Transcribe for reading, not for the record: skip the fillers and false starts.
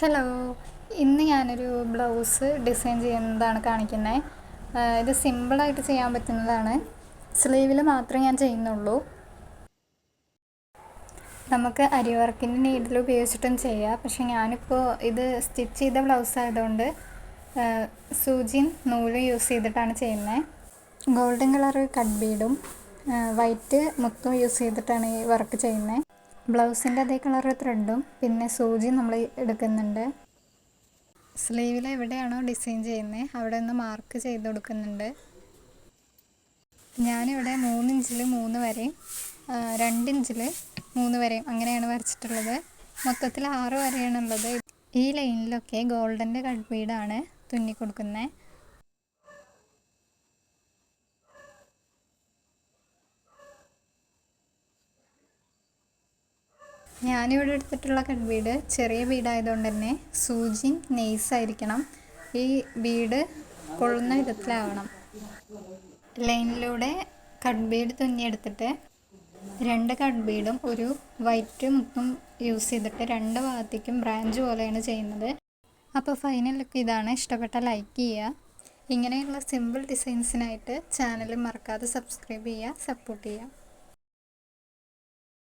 Hello, ഇന്ന് ഞാനൊരു blouse design ചെയ്യുന്നതാണ് കാണിക്കുന്നത്. ഇത് സിമ്പിളായിട്ട് ചെയ്യാൻ പറ്റുന്നതാണ്. സ്ലീവിൽ മാത്രമേ ഞാൻ ചെയ്യുന്നുള്ളൂ. നമുക്ക് അരി വർക്കിൻ്റെ നീഡിൽ ഉപയോഗിച്ചിട്ടും ചെയ്യാം. പക്ഷെ ഞാനിപ്പോൾ ഇത് സ്റ്റിച്ച് ചെയ്ത ബ്ലൗസ് ആയതുകൊണ്ട് സൂചിയും നൂലും യൂസ് ചെയ്തിട്ടാണ് ചെയ്യുന്നത്. ഗോൾഡൻ കളർ കട്ട് ബീഡും വൈറ്റ് മുത്തും യൂസ് ചെയ്തിട്ടാണ് ഈ വർക്ക് ചെയ്യുന്നത്. ബ്ലൗസിൻ്റെ അതേ കളർ ത്രെഡും പിന്നെ സൂചി നമ്മൾ എടുക്കുന്നുണ്ട്. സ്ലീവിൽ എവിടെയാണോ ഡിസൈൻ ചെയ്യുന്നത് അവിടെ ഒന്ന് മാർക്ക് ചെയ്ത് കൊടുക്കുന്നുണ്ട്. ഞാനിവിടെ 3 ഇഞ്ചിൽ 3 വരെയും 2 ഇഞ്ചിൽ 3 വരെയും അങ്ങനെയാണ് വരച്ചിട്ടുള്ളത്. മൊത്തത്തിൽ 6 വരെയാണുള്ളത്. ഈ ലൈനിലൊക്കെ ഗോൾഡൻ്റെ കട്ട് ബീഡാണ് തുന്നി കൊടുക്കുന്നത്. ഞാനിവിടെ എടുത്തിട്ടുള്ള കട്ട് ബീഡ് ചെറിയ ബീഡായതുകൊണ്ട് തന്നെ സൂചി നെയ്സായിരിക്കണം. ഈ ബീഡ് കൊള്ളുന്ന വിധത്തിലാവണം. ലൈനിലൂടെ കട്ട് ബീഡ് തുന്നിയെടുത്തിട്ട് 2 കട്ട് ബീഡും ഒരു വൈറ്റ് മുത്തും യൂസ് ചെയ്തിട്ട് 2 ഭാഗത്തേക്കും ബ്രാഞ്ച് പോലെയാണ് ചെയ്യുന്നത്. അപ്പോൾ ഫൈനൽ ലുക്ക് ഇതാണ്. ഇഷ്ടപ്പെട്ട ലൈക്ക് ചെയ്യുക. ഇങ്ങനെയുള്ള സിമ്പിൾ ഡിസൈൻസിനായിട്ട് ചാനൽ മറക്കാതെ സബ്സ്ക്രൈബ് ചെയ്യുക, സപ്പോർട്ട് ചെയ്യുക.